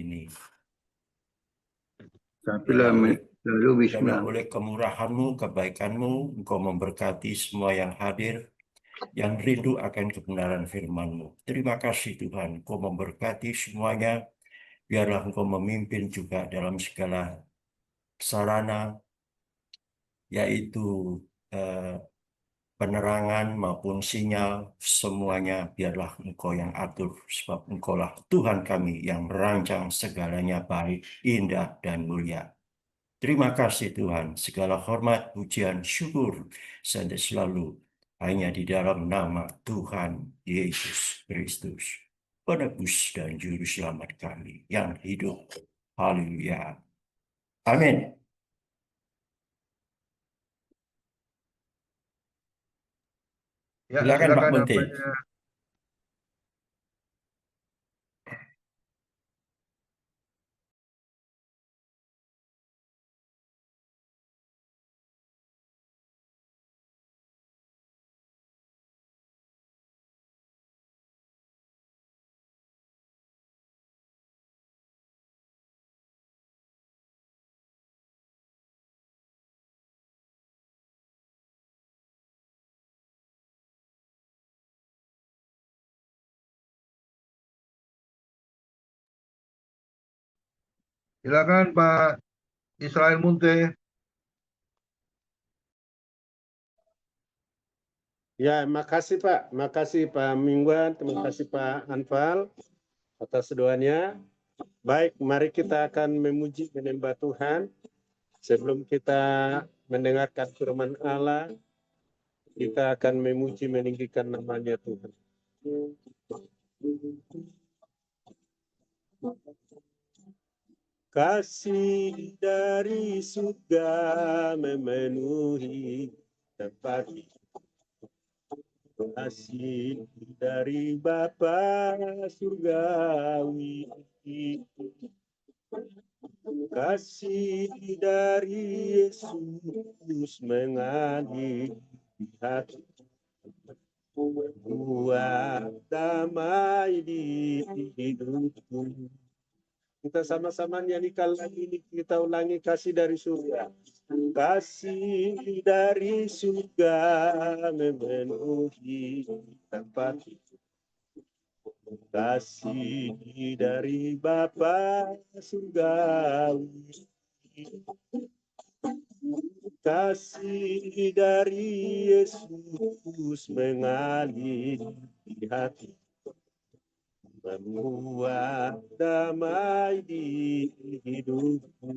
ini. Lalu Dalam Wisma. oleh kemurahan-Mu, kebaikan-Mu, Engkau memberkati semua yang hadir, yang rindu akan kebenaran firman-Mu. Terima kasih Tuhan, Engkau memberkati semuanya. Biarlah Engkau memimpin juga dalam segala sarana, yaitu eh, penerangan maupun sinyal, semuanya biarlah Engkau yang atur, sebab Engkaulah Tuhan kami yang merancang segalanya baik, indah, dan mulia. Terima kasih Tuhan, segala hormat, pujian, syukur, sampai selalu hanya di dalam nama Tuhan Yesus Kristus, penebus dan juru selamat kami yang hidup. Haleluya. Amin. Ya, Silakan Pak silakan Munti. apanya. Silakan Pak Israel Munte. Ya, makasih Pak. Makasih Pak Mingguan, terima kasih Pak Anfal atas doanya. Baik, mari kita akan memuji menyembah Tuhan. Sebelum kita mendengarkan firman Allah, kita akan memuji meninggikan namanya Tuhan. Kasih dari surga memenuhi tempat ini. Kasih dari Bapa surgawi, kasih dari Yesus mengalir di hati, buat damai di hidupku. Kita sama-sama nyanyikan lagi ini, kita ulangi kasih dari surga. Kasih dari surga memenuhi tempat itu. Kasih dari Bapa surgawi. Kasih dari Yesus mengalir di hati, membuat damai di hidupku,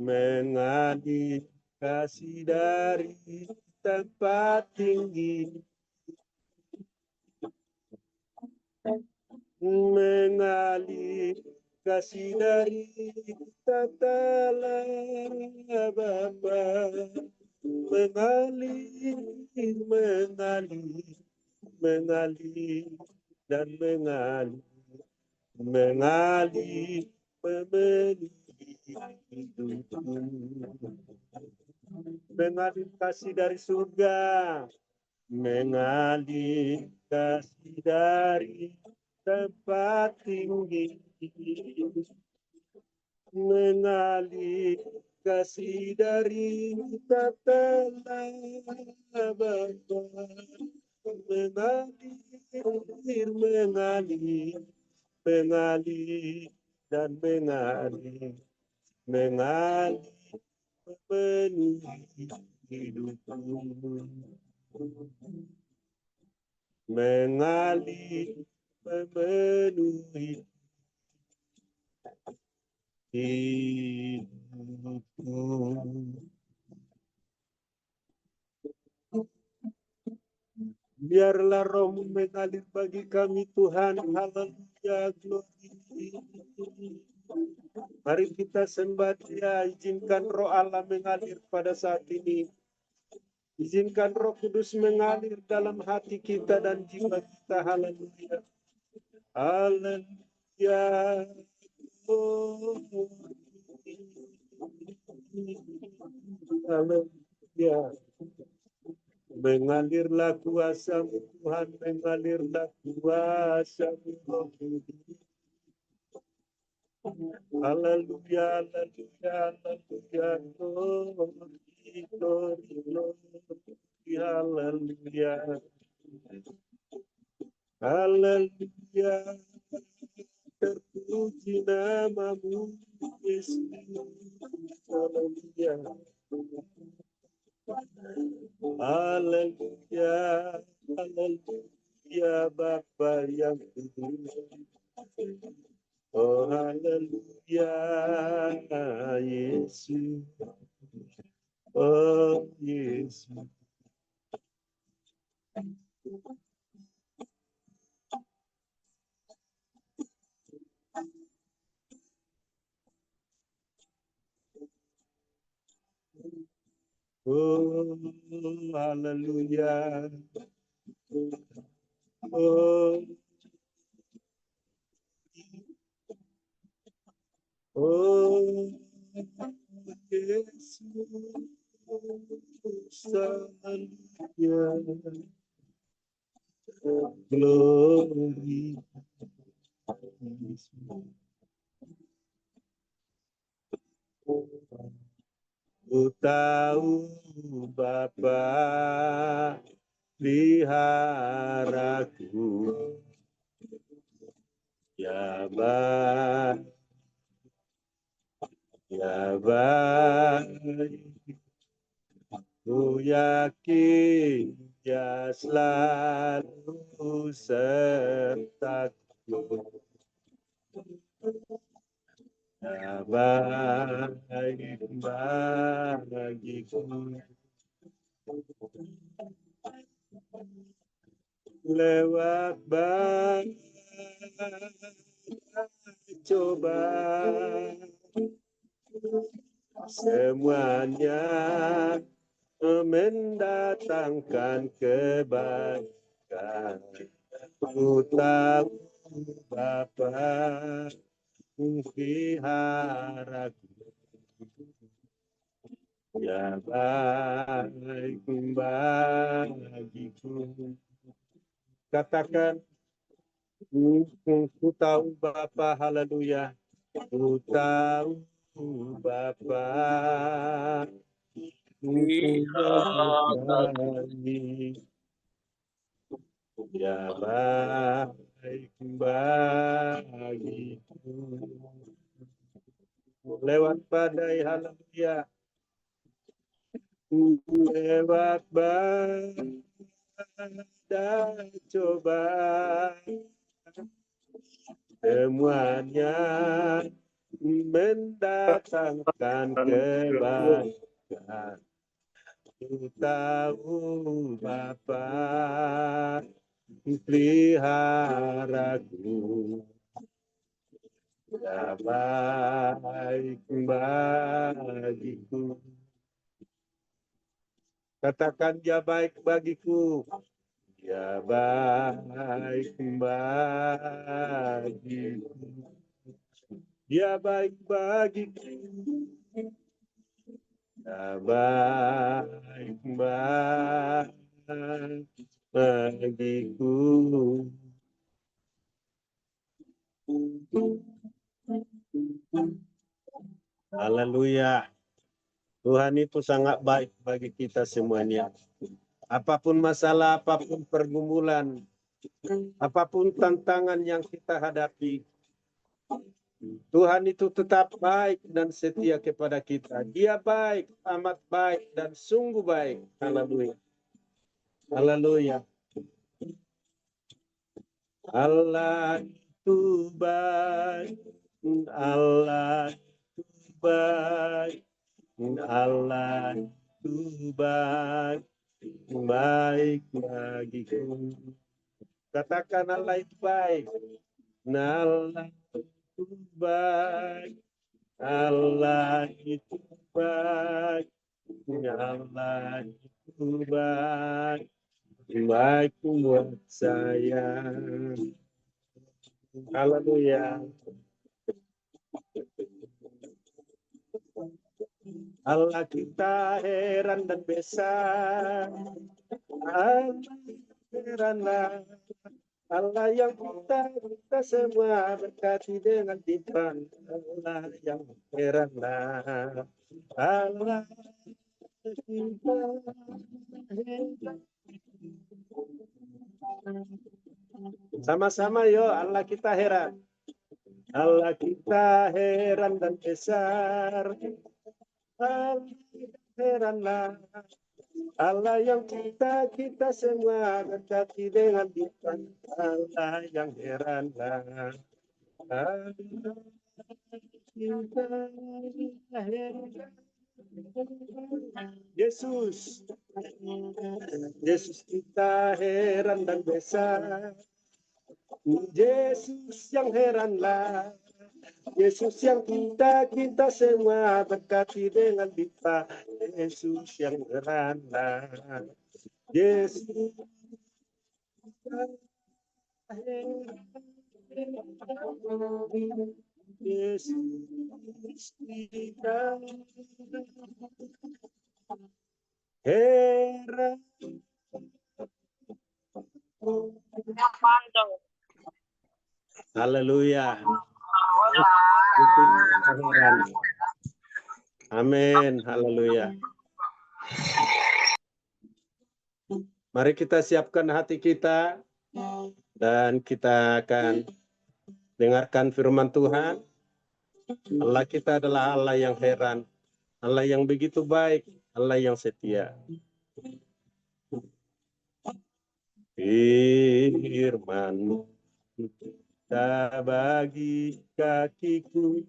mengalir kasih dari tempat tinggi, mengalir kasih dari tatalah Bapa, mengalir, mengalir, mengalir dan mengalir, mengalir memenuhi hidupku, mengalir kasih dari surga, mengalir kasih dari tempat tinggi, mengalir kasih dari tatalah Bapa, mengalir, mengalir, mengalir dan mengalir, mengalir memenuhi hidupku, mengalir memenuhi hidupku. Biarlah roh mengalir bagi kami Tuhan. Haleluya, glory. Mari kita sembah Dia, izinkan roh Allah mengalir pada saat ini. Izinkan roh kudus mengalir dalam hati kita dan jiwa kita. Haleluya. Haleluya. Oh. Haleluya. Mengalirlah kuasa-Mu Tuhan, mengalirlah kuasa-Mu Roh Kudus. Haleluya, haleluya, haleluya, glory, glory, glory, haleluya. Haleluya, terpuji nama-Mu, Yesus. Haleluya. Haleluya, haleluya, Bapa yang kudus. Oh, haleluya, Yesus. Oh, Yesus. Oh, haleluya. Oh, oh, Yesus. Haleluya. Glory. Ku tahu Bapa peliharaku, ya baik, ya baik. Ku yakin Dia selalu sertaku. Ya baik bagiku. Lewat banyak cobaan, semuanya mendatangkan kebaikan. Ku tahu Bapa peliharaku, ya baik bagiku. Katakan, ku tahu Bapa, haleluya. Ku tahu Bapa mempunyai, ya baik bagiku. Lewat badai, haleluya. Lewat badai cobaan, semuanya mendatangkan kebaikan. Ku tahu Bapa peliharaku, ya baik bagiku. Katakan, ya baik bagiku, ya baik bagiku. Dia baik bagiku, ya baik bagiku. Haleluya. Tuhan itu sangat baik bagi kita semuanya. Apapun masalah, apapun pergumulan, apapun tantangan yang kita hadapi, Tuhan itu tetap baik dan setia kepada kita. Dia baik, amat baik dan sungguh baik. Haleluya. Haleluya. Allah itu baik. Allah itu baik. Allah itu baik. Baik bagiku. Katakan, Allah itu baik. Allah itu baik. Allah itu baik. Allah itu baik. Baik buat saya. Haleluya. Allah kita heran dan besar. Allah heranlah. Allah yang kita semua berkati dengan firman. Allah yang heranlah. Allah kita heran. Sama-sama yuk, Allah kita heran. Allah kita heran dan besar. Allah heranlah. Allah yang kita semua berkati dengan firman. Allah yang heranlah. Allah kita heran. Yesus kita heran dan besar. Yesus yang heranlah. Yesus yang kita semua berkati dengan firman. Yesus yang heranlah. Yesus Yesus kita heran. Haleluya. Amin. Haleluya. Mari kita siapkan hati kita dan kita akan dengarkan firman Tuhan. Allah kita adalah Allah yang heran, Allah yang begitu baik, Allah yang setia. Firman-Mu tak bagi kakiku,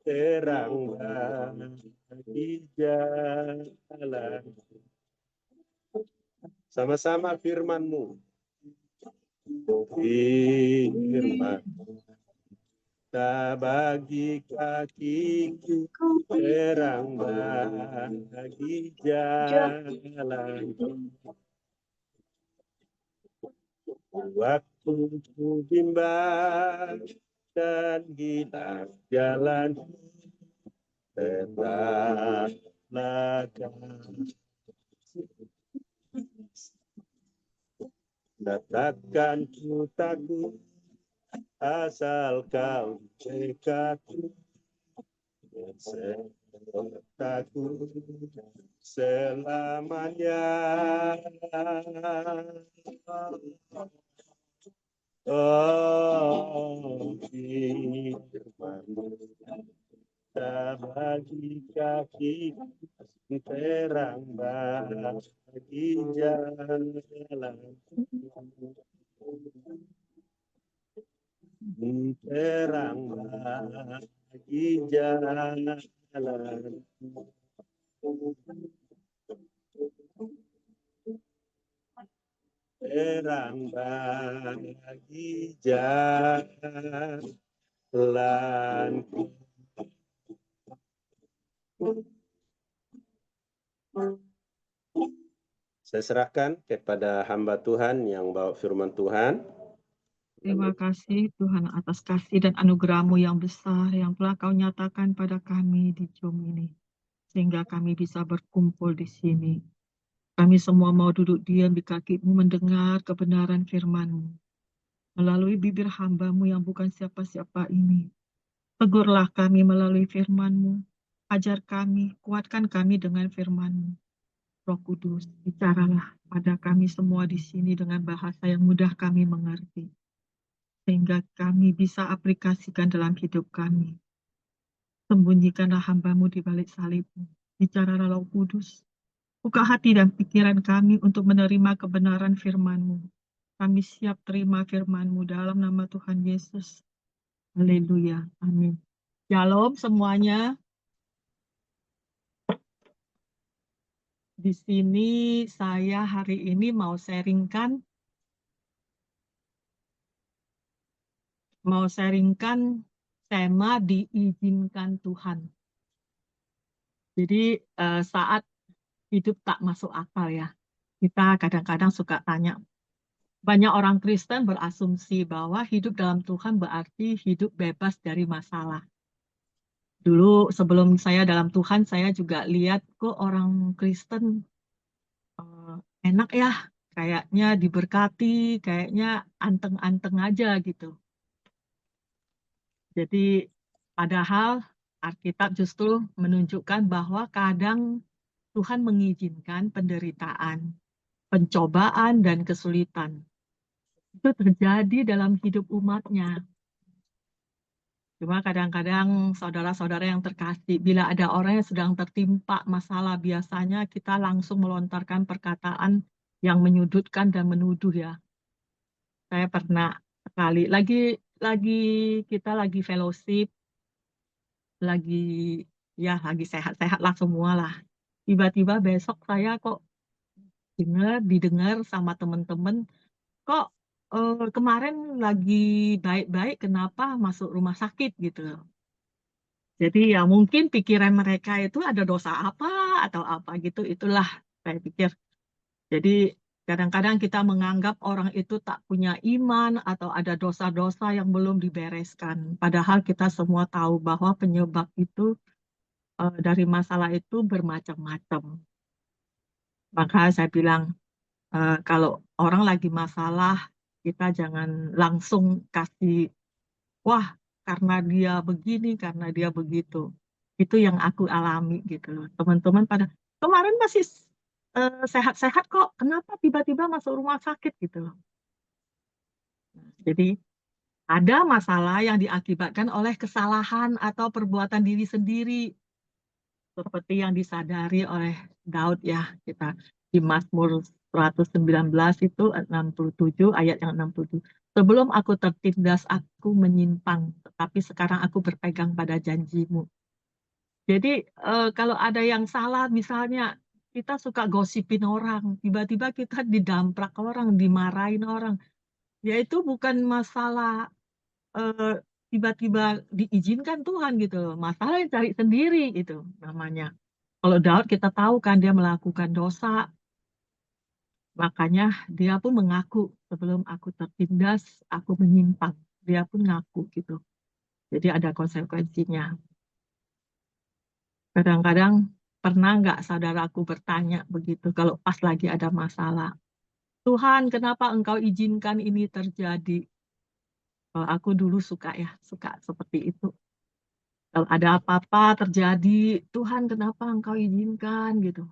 terang bagi jalan. Sama-sama firman-Mu. Firman tak bagi kakiku, terang bagi jalan. Waktu ku bimbang dan hilang jalan, tetaplah Kau. Takkan ku takut, asal Kau dekatku, dan sertaku selamanya. Oh, firman-Mu tak bagi kaki, terang bagi jalan. Terang bagi jalan. Terang bagi jalan. Saya serahkan kepada hamba Tuhan yang bawa firman Tuhan. Terima kasih Tuhan atas kasih dan anugerah-Mu yang besar yang telah Kau nyatakan pada kami di Zoom ini. Sehingga kami bisa berkumpul di sini. Kami semua mau duduk diam di kaki-Mu mendengar kebenaran firman-Mu. Melalui bibir hamba-Mu yang bukan siapa-siapa ini. Tegurlah kami melalui firman-Mu. Ajar kami, kuatkan kami dengan firman-Mu. Roh Kudus, bicaralah pada kami semua di sini dengan bahasa yang mudah kami mengerti. Sehingga kami bisa aplikasikan dalam hidup kami. Sembunyikanlah hamba-Mu di balik salib-Mu. Bicaralah Roh Kudus. Buka hati dan pikiran kami untuk menerima kebenaran firman-Mu. Kami siap terima firman-Mu dalam nama Tuhan Yesus. Haleluya. Amin. Shalom semuanya. Di sini saya hari ini mau sharingkan tema diizinkan Tuhan. Jadi saat hidup tak masuk akal ya. Kita kadang-kadang suka tanya. Banyak orang Kristen berasumsi bahwa hidup dalam Tuhan berarti hidup bebas dari masalah. Dulu sebelum saya dalam Tuhan, saya juga lihat kok orang Kristen enak ya, kayaknya diberkati, kayaknya anteng-anteng aja gitu. Jadi padahal Alkitab justru menunjukkan bahwa kadang Tuhan mengizinkan penderitaan, pencobaan, dan kesulitan. Itu terjadi dalam hidup umatnya. Cuma kadang-kadang saudara-saudara yang terkasih, bila ada orang yang sedang tertimpa masalah, biasanya kita langsung melontarkan perkataan yang menyudutkan dan menuduh ya. Saya pernah sekali, kita lagi fellowship, lagi sehat-sehat lah semua lah. Tiba-tiba besok saya kok didengar sama teman-teman, kok kemarin lagi baik-baik, kenapa masuk rumah sakit gitu. Jadi ya mungkin pikiran mereka itu ada dosa apa atau apa gitu, itulah saya pikir. Jadi kadang-kadang kita menganggap orang itu tak punya iman atau ada dosa-dosa yang belum dibereskan. Padahal kita semua tahu bahwa penyebab itu dari masalah itu bermacam-macam. Maka saya bilang, kalau orang lagi masalah, kita jangan langsung kasih, wah karena dia begini, karena dia begitu. Itu yang aku alami gitu loh. Teman-teman pada, kemarin masih sehat-sehat kok, kenapa tiba-tiba masuk rumah sakit gitu loh. Jadi ada masalah yang diakibatkan oleh kesalahan atau perbuatan diri sendiri. Seperti yang disadari oleh Daud ya, kita di Mazmur 119 itu 67 ayat yang 67. Sebelum aku tertindas aku menyimpang, tetapi sekarang aku berpegang pada janjimu. Jadi kalau ada yang salah misalnya kita suka gosipin orang, tiba-tiba kita didamprak orang, dimarahin orang. Ya itu bukan masalah tiba-tiba diizinkan Tuhan gitu loh, masalah yang cari sendiri gitu namanya. Kalau Daud kita tahu kan dia melakukan dosa, makanya dia pun mengaku, sebelum aku tertindas, aku menyimpang. Dia pun ngaku gitu. Jadi ada konsekuensinya. Kadang-kadang pernah nggak saudaraku bertanya begitu kalau pas lagi ada masalah, Tuhan kenapa engkau izinkan ini terjadi? Kalau aku dulu suka seperti itu. Kalau ada apa-apa terjadi, Tuhan kenapa engkau izinkan gitu.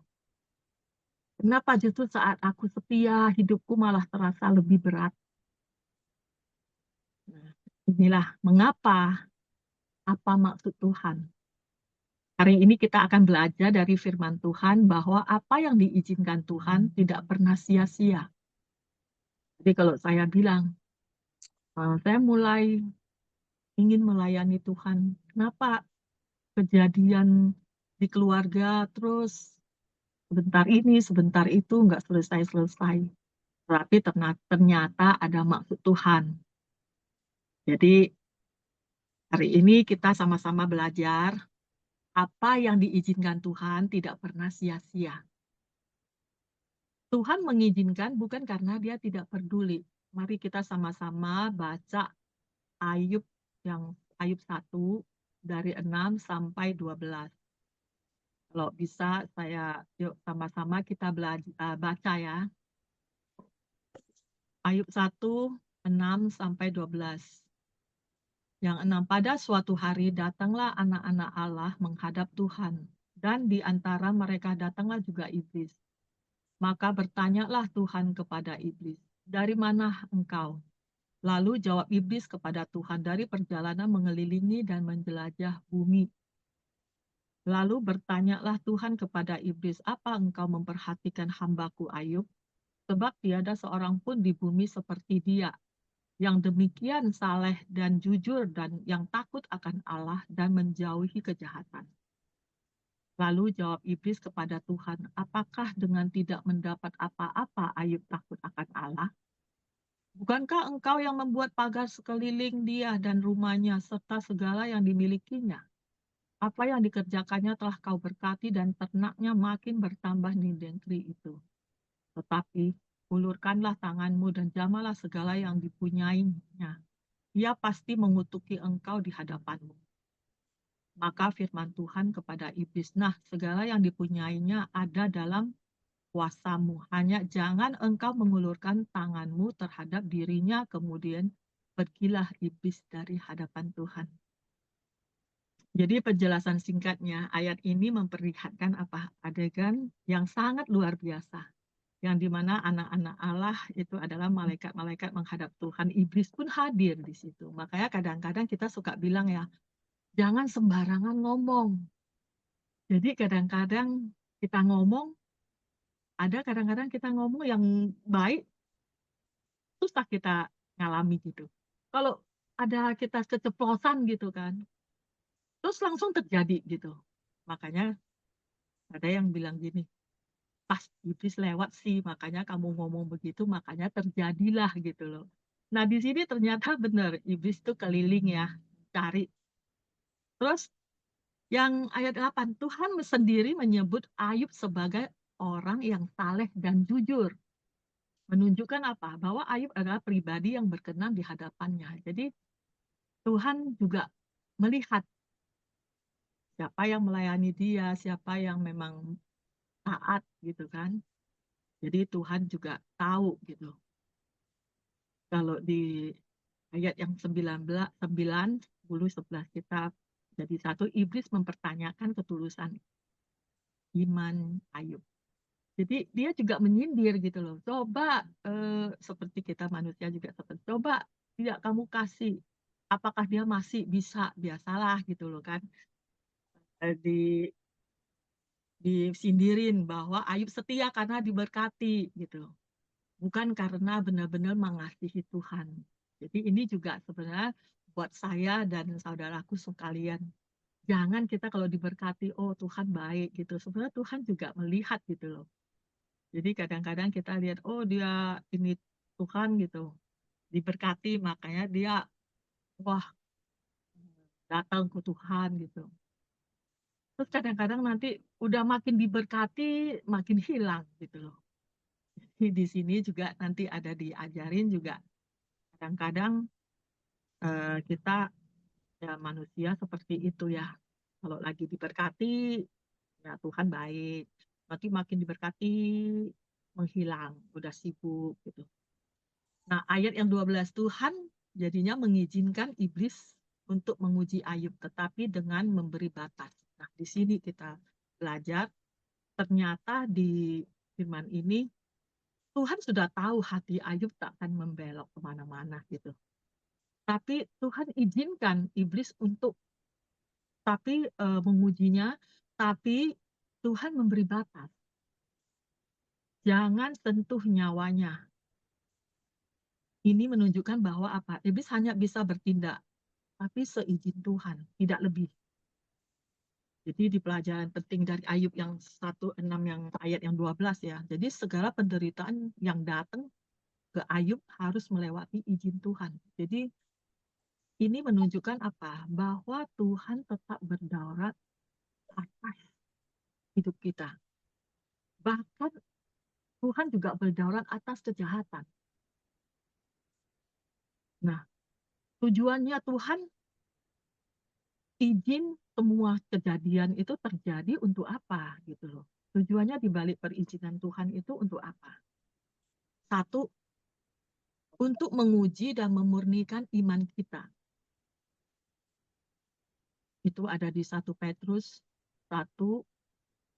Kenapa justru saat aku setia, hidupku malah terasa lebih berat. Nah, inilah mengapa, apa maksud Tuhan. Hari ini kita akan belajar dari firman Tuhan bahwa apa yang diizinkan Tuhan tidak pernah sia-sia. Jadi kalau saya bilang, saya mulai ingin melayani Tuhan, kenapa kejadian di keluarga terus sebentar ini, sebentar itu nggak selesai-selesai. Tapi ternyata ada maksud Tuhan. Jadi hari ini kita sama-sama belajar apa yang diizinkan Tuhan tidak pernah sia-sia. Tuhan mengizinkan bukan karena dia tidak peduli. Mari kita sama-sama baca Ayub 1 dari 6 sampai 12. Kalau bisa yuk sama-sama kita baca ya. Ayub 1, 6 sampai 12. Yang 6, pada suatu hari datanglah anak-anak Allah menghadap Tuhan, dan di antara mereka datanglah juga iblis. Maka bertanyalah Tuhan kepada iblis, dari mana engkau? Lalu jawab iblis kepada Tuhan, dari perjalanan mengelilingi dan menjelajah bumi. Lalu bertanyalah Tuhan kepada iblis, apa engkau memperhatikan hambaku Ayub? Sebab tiada seorang pun di bumi seperti dia, yang demikian saleh dan jujur dan yang takut akan Allah dan menjauhi kejahatan. Lalu jawab iblis kepada Tuhan, apakah dengan tidak mendapat apa-apa Ayub takut akan Allah? Bukankah engkau yang membuat pagar sekeliling dia dan rumahnya serta segala yang dimilikinya? Apa yang dikerjakannya telah kau berkati dan ternaknya makin bertambah di negeri itu. Tetapi ulurkanlah tanganmu dan jamalah segala yang dipunyainya. Ia pasti mengutuki engkau di hadapanmu. Maka firman Tuhan kepada iblis, nah segala yang dipunyainya ada dalam kuasamu. Hanya jangan engkau mengulurkan tanganmu terhadap dirinya, kemudian pergilah iblis dari hadapan Tuhan. Jadi penjelasan singkatnya, ayat ini memperlihatkan apa? Adegan yang sangat luar biasa. Yang dimana anak-anak Allah itu adalah malaikat-malaikat menghadap Tuhan. Iblis pun hadir di situ. Makanya kadang-kadang kita suka bilang ya, jangan sembarangan ngomong. Jadi kadang-kadang kita ngomong, ada kadang-kadang kita ngomong yang baik, susah kita ngalami gitu. Kalau ada kita keceplosan gitu kan, terus langsung terjadi gitu. Makanya ada yang bilang gini, pas iblis lewat sih, makanya kamu ngomong begitu, makanya terjadilah gitu loh. Nah di sini ternyata benar, iblis tuh keliling ya, cari. Terus yang ayat 8, Tuhan sendiri menyebut Ayub sebagai orang yang saleh dan jujur. Menunjukkan apa? Bahwa Ayub adalah pribadi yang berkenan di hadapannya. Jadi Tuhan juga melihat siapa yang melayani dia, siapa yang memang taat gitu kan. Jadi Tuhan juga tahu gitu. Kalau di ayat yang 19, 9, 10, 11 kita jadi satu, iblis mempertanyakan ketulusan iman Ayub. Jadi dia juga menyindir gitu loh. Coba seperti kita manusia juga seperti coba tidak kamu kasih, apakah dia masih bisa? Biasalah gitu loh kan. Disindirin bahwa Ayub setia karena diberkati gitu. Bukan karena benar-benar mengasihi Tuhan. Jadi ini juga sebenarnya buat saya dan saudaraku sekalian. Jangan kita kalau diberkati, oh Tuhan baik gitu. Sebenarnya Tuhan juga melihat gitu loh. Jadi kadang-kadang kita lihat, oh dia ini Tuhan gitu. Diberkati makanya dia, wah datang ke Tuhan gitu. Terus kadang-kadang nanti udah makin diberkati, makin hilang gitu loh. Di sini juga nanti ada diajarin juga. Kadang-kadang kita ya manusia seperti itu ya. Kalau lagi diberkati, ya Tuhan baik. Nanti makin diberkati, menghilang, udah sibuk gitu. Nah ayat yang 12, Tuhan jadinya mengizinkan iblis untuk menguji Ayub, tetapi dengan memberi batas. Nah di sini kita belajar, ternyata di firman ini, Tuhan sudah tahu hati Ayub tak akan membelok kemana-mana gitu. Tapi Tuhan izinkan iblis untuk mengujinya, tapi Tuhan memberi batas. Jangan sentuh nyawanya. Ini menunjukkan bahwa apa? Iblis hanya bisa bertindak, tapi seizin Tuhan, tidak lebih. Jadi di pelajaran penting dari Ayub yang 1:6 yang ayat yang 12 ya. Jadi segala penderitaan yang datang ke Ayub harus melewati izin Tuhan. Jadi ini menunjukkan apa? Bahwa Tuhan tetap berdaulat atas hidup kita. Bahkan Tuhan juga berdaulat atas kejahatan. Nah, tujuannya Tuhan izin semua kejadian itu terjadi untuk apa gitu loh. Tujuannya dibalik perizinan Tuhan itu untuk apa? Satu, untuk menguji dan memurnikan iman kita. Itu ada di 1 Petrus 1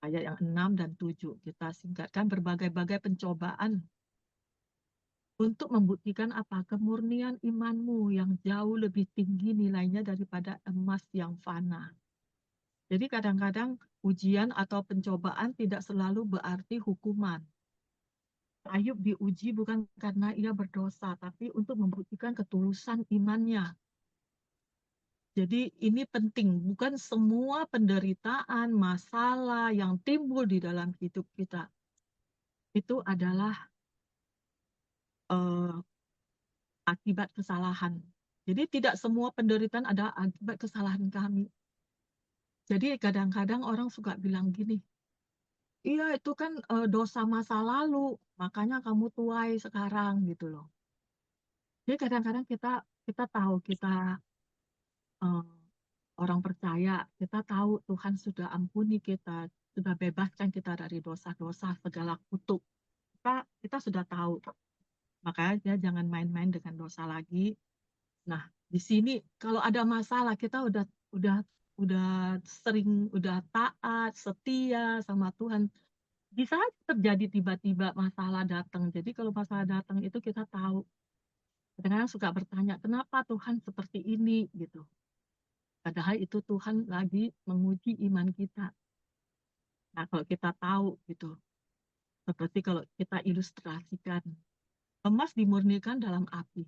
ayat yang 6 dan 7. Kita singkatkan berbagai-bagai pencobaan untuk membuktikan apa? Kemurnian imanmu yang jauh lebih tinggi nilainya daripada emas yang fana. Jadi kadang-kadang ujian atau pencobaan tidak selalu berarti hukuman. Ayub diuji bukan karena ia berdosa, tapi untuk membuktikan ketulusan imannya. Jadi ini penting, bukan semua penderitaan, masalah yang timbul di dalam hidup kita itu adalah akibat kesalahan. Jadi tidak semua penderitaan ada akibat kesalahan kami. Jadi kadang-kadang orang suka bilang gini, iya itu kan dosa masa lalu, makanya kamu tuai sekarang gitu loh. Jadi kadang-kadang kita tahu kita orang percaya, kita tahu Tuhan sudah ampuni kita, sudah bebaskan kita dari dosa-dosa, segala kutuk. Kita sudah tahu. Makanya dia jangan main-main dengan dosa lagi. Nah, di sini kalau ada masalah kita udah sering, udah taat, setia sama Tuhan. Bisa terjadi tiba-tiba masalah datang. Jadi kalau masalah datang itu kita tahu. Kadang-kadang suka bertanya, kenapa Tuhan seperti ini gitu. Padahal itu Tuhan lagi menguji iman kita. Nah, kalau kita tahu gitu, seperti kalau kita ilustrasikan, emas dimurnikan dalam api.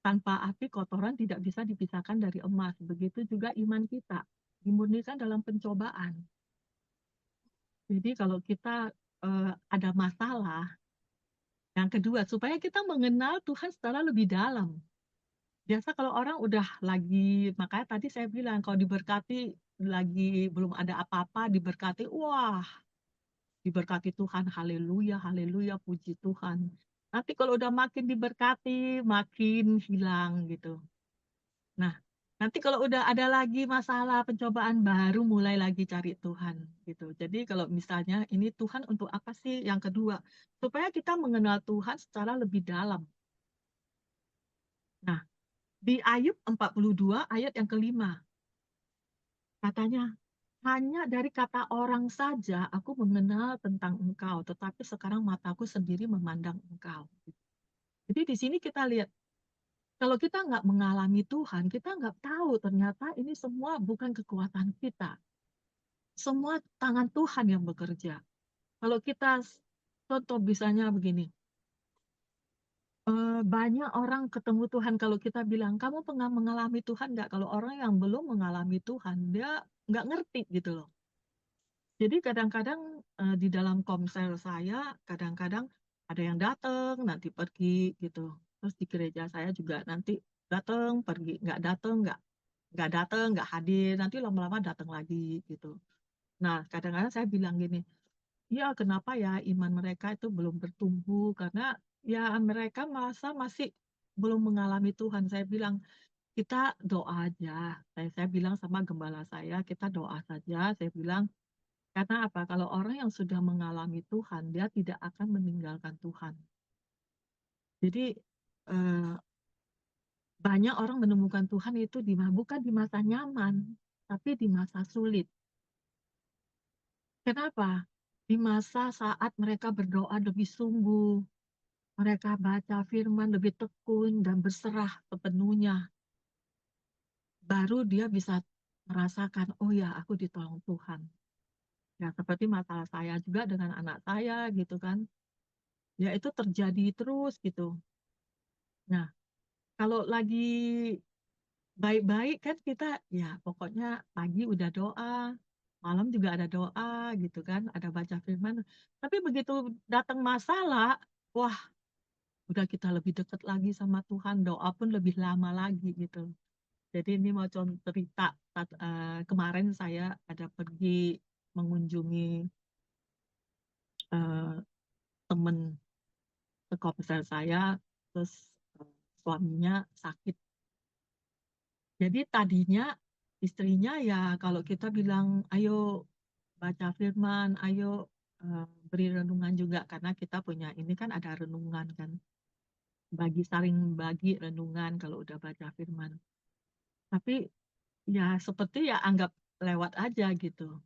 Tanpa api, kotoran tidak bisa dipisahkan dari emas. Begitu juga iman kita, dimurnikan dalam pencobaan. Jadi kalau kita ada masalah, yang kedua, supaya kita mengenal Tuhan secara lebih dalam. Biasa kalau orang udah lagi, makanya tadi saya bilang, kalau diberkati, lagi belum ada apa-apa, diberkati, wah, diberkati Tuhan, haleluya, haleluya, puji Tuhan. Nanti kalau udah makin diberkati, makin hilang gitu. Nah, nanti kalau udah ada lagi masalah, pencobaan baru, mulai lagi cari Tuhan gitu. Jadi kalau misalnya ini Tuhan untuk apa sih? Yang kedua, supaya kita mengenal Tuhan secara lebih dalam. Nah, di Ayub 42 ayat yang kelima, katanya, hanya dari kata orang saja aku mengenal tentang engkau, tetapi sekarang mataku sendiri memandang engkau. Jadi di sini kita lihat, kalau kita nggak mengalami Tuhan, kita nggak tahu ternyata ini semua bukan kekuatan kita. Semua tangan Tuhan yang bekerja. Kalau kita, contoh misalnya begini, banyak orang ketemu Tuhan, kalau kita bilang, kamu pernah mengalami Tuhan nggak? Kalau orang yang belum mengalami Tuhan, dia nggak ngerti gitu loh. Jadi kadang-kadang di dalam komsel saya, kadang-kadang ada yang datang, nanti pergi gitu. Terus di gereja saya juga nanti datang, pergi, nggak datang, nggak hadir, nanti lama-lama datang lagi gitu. Nah, kadang-kadang saya bilang gini, ya kenapa ya iman mereka itu belum bertumbuh, karena ya mereka merasa masih belum mengalami Tuhan. Saya bilang, kita doa aja. Saya bilang sama gembala saya, kita doa saja. Saya bilang, karena apa? Kalau orang yang sudah mengalami Tuhan, dia tidak akan meninggalkan Tuhan. Jadi banyak orang menemukan Tuhan itu bukan di masa nyaman, tapi di masa sulit. Kenapa? Di masa saat mereka berdoa lebih sungguh, mereka baca firman lebih tekun dan berserah sepenuhnya. Baru dia bisa merasakan, oh ya, aku ditolong Tuhan. Ya, seperti masalah saya juga dengan anak saya gitu kan. Ya, itu terjadi terus gitu. Nah, kalau lagi baik-baik kan kita, ya pokoknya pagi udah doa, malam juga ada doa gitu kan, ada baca firman. Tapi begitu datang masalah, wah, udah kita lebih dekat lagi sama Tuhan, doa pun lebih lama lagi gitu. Jadi ini mau contoh cerita, kemarin saya ada pergi mengunjungi eh, temen sekomsel saya, terus suaminya sakit. Jadi tadinya istrinya ya kalau kita bilang, ayo baca firman, ayo beri renungan juga, karena kita punya ini kan ada renungan kan, saling bagi renungan kalau udah baca firman. Tapi ya seperti ya anggap lewat aja gitu.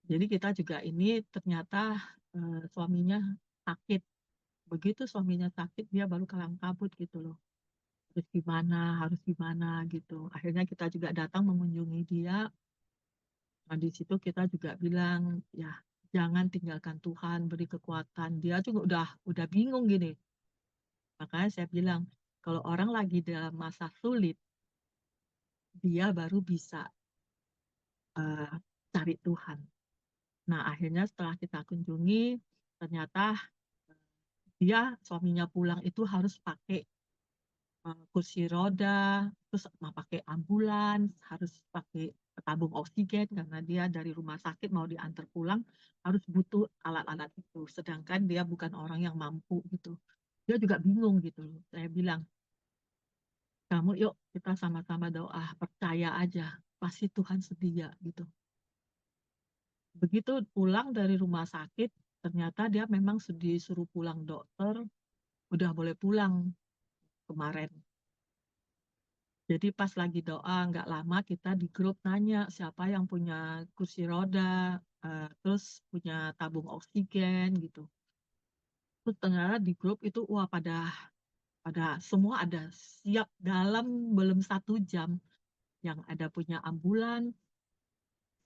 Jadi kita juga ini ternyata suaminya sakit. Begitu suaminya sakit, dia baru kalang kabut gitu loh. Harus gimana gitu. Akhirnya kita juga datang mengunjungi dia. Nah, di situ kita juga bilang, ya jangan tinggalkan Tuhan, beri kekuatan. Dia juga udah bingung gini. Makanya saya bilang, kalau orang lagi dalam masa sulit, dia baru bisa cari Tuhan. Nah, akhirnya setelah kita kunjungi, ternyata dia suaminya pulang itu harus pakai kursi roda, terus mau pakai ambulans, harus pakai tabung oksigen karena dia dari rumah sakit mau diantar pulang, harus butuh alat-alat itu. Sedangkan dia bukan orang yang mampu gitu. Dia juga bingung gitu loh. Saya bilang, Kamu yuk kita sama-sama doa, percaya aja, pasti Tuhan sedia gitu. Begitu pulang dari rumah sakit, ternyata dia memang disuruh pulang dokter, udah boleh pulang kemarin. Jadi pas lagi doa, nggak lama kita di grup nanya siapa yang punya kursi roda, terus punya tabung oksigen gitu. Terus ternyata di grup itu wah pada semua ada siap dalam belum 1 jam, yang ada punya ambulan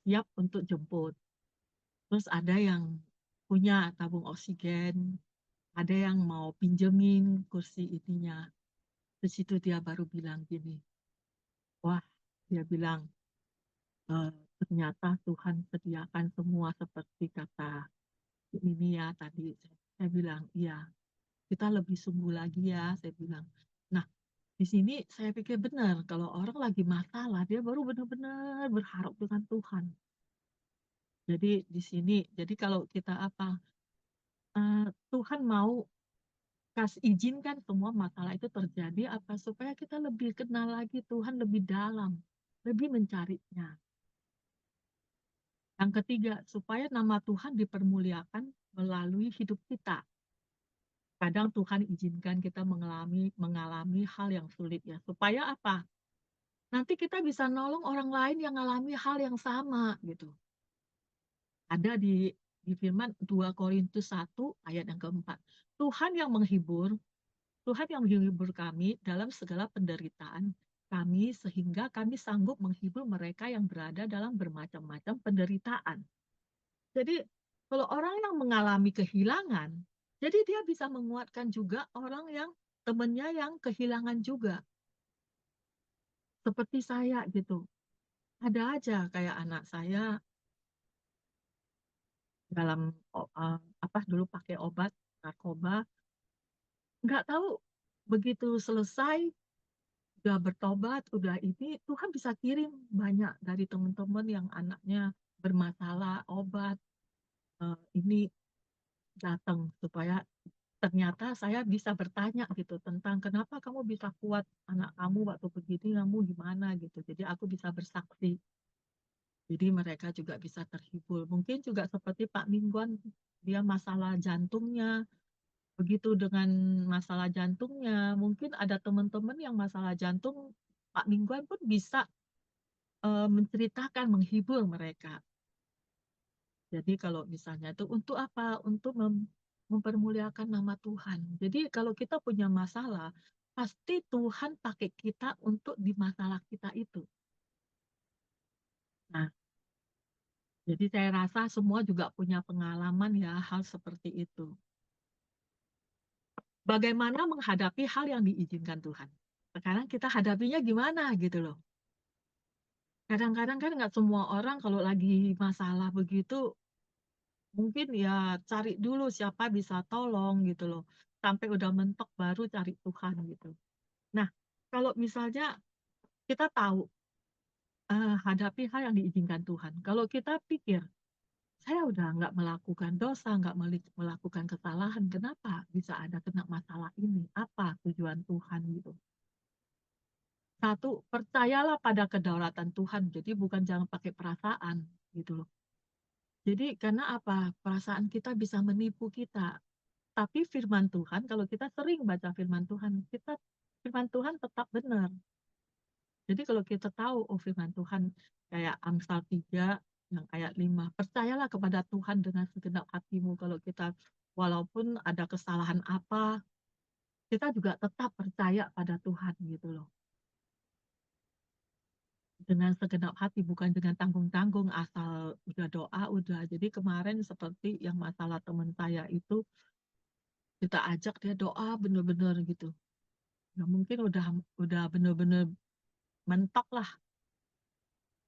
siap untuk jemput. Terus ada yang punya tabung oksigen, ada yang mau pinjemin kursi ininya. Di situ dia baru bilang gini, wah dia bilang, "Eh, ternyata Tuhan sediakan semua seperti kata ini ya tadi." Saya bilang, iya, kita lebih sungguh lagi ya, saya bilang. Nah, di sini saya pikir benar, kalau orang lagi masalah, dia baru benar-benar berharap dengan Tuhan. Jadi di sini, jadi kalau kita Tuhan mau izinkan semua masalah itu terjadi supaya kita lebih kenal lagi Tuhan lebih dalam, lebih mencarinya. Yang ketiga, supaya nama Tuhan dipermuliakan melalui hidup kita. Kadang Tuhan izinkan kita mengalami hal yang sulit ya, supaya apa? Nanti kita bisa nolong orang lain yang mengalami hal yang sama gitu. Ada di firman 2 Korintus 1 ayat yang keempat. Tuhan yang menghibur kami dalam segala penderitaan kami sehingga kami sanggup menghibur mereka yang berada dalam bermacam-macam penderitaan. Jadi kalau orang yang mengalami kehilangan, jadi dia bisa menguatkan juga orang yang temannya yang kehilangan juga. Seperti saya gitu. Ada aja kayak anak saya dalam dulu pakai obat narkoba, nggak tahu begitu selesai udah bertobat, udah ini Tuhan bisa kirim banyak dari teman-teman yang anaknya bermasalah obat ini datang supaya ternyata saya bisa bertanya gitu tentang kenapa kamu bisa kuat anak kamu waktu begini kamu gimana gitu. Jadi aku bisa bersaksi. Jadi mereka juga bisa terhibur. Mungkin juga seperti Pak Mingguan, dia masalah jantungnya. Begitu dengan masalah jantungnya, mungkin ada teman-teman yang masalah jantung, Pak Mingguan pun bisa menceritakan, menghibur mereka. Jadi kalau misalnya itu untuk apa? Untuk mempermuliakan nama Tuhan. Jadi kalau kita punya masalah, pasti Tuhan pakai kita untuk di masalah kita itu. Nah, jadi saya rasa semua juga punya pengalaman ya hal seperti itu. Bagaimana menghadapi hal yang diizinkan Tuhan? Sekarang kita hadapinya gimana gitu loh. Kadang-kadang kan nggak semua orang kalau lagi masalah begitu, mungkin ya cari dulu siapa bisa tolong gitu loh. Sampai udah mentok baru cari Tuhan gitu. Nah, kalau misalnya kita tahu hadapi hal yang diizinkan Tuhan. Kalau kita pikir, saya udah nggak melakukan dosa, nggak melakukan kesalahan, kenapa bisa ada kena masalah ini? Apa tujuan Tuhan gitu? Satu, percayalah pada kedaulatan Tuhan. Jadi bukan jangan pakai perasaan gitu loh. Jadi karena apa? Perasaan kita bisa menipu kita. Tapi firman Tuhan, kalau kita sering baca firman Tuhan, firman Tuhan tetap benar. Jadi kalau kita tahu, oh firman Tuhan kayak Amsal 3 yang ayat 5, percayalah kepada Tuhan dengan segenap hatimu. Kalau kita walaupun ada kesalahan apa, kita juga tetap percaya pada Tuhan gitu loh. Dengan segenap hati, bukan dengan tanggung-tanggung, asal udah doa, udah. Jadi kemarin seperti yang masalah teman saya itu, kita ajak dia doa bener-bener gitu. Ya mungkin udah bener-bener mentok lah.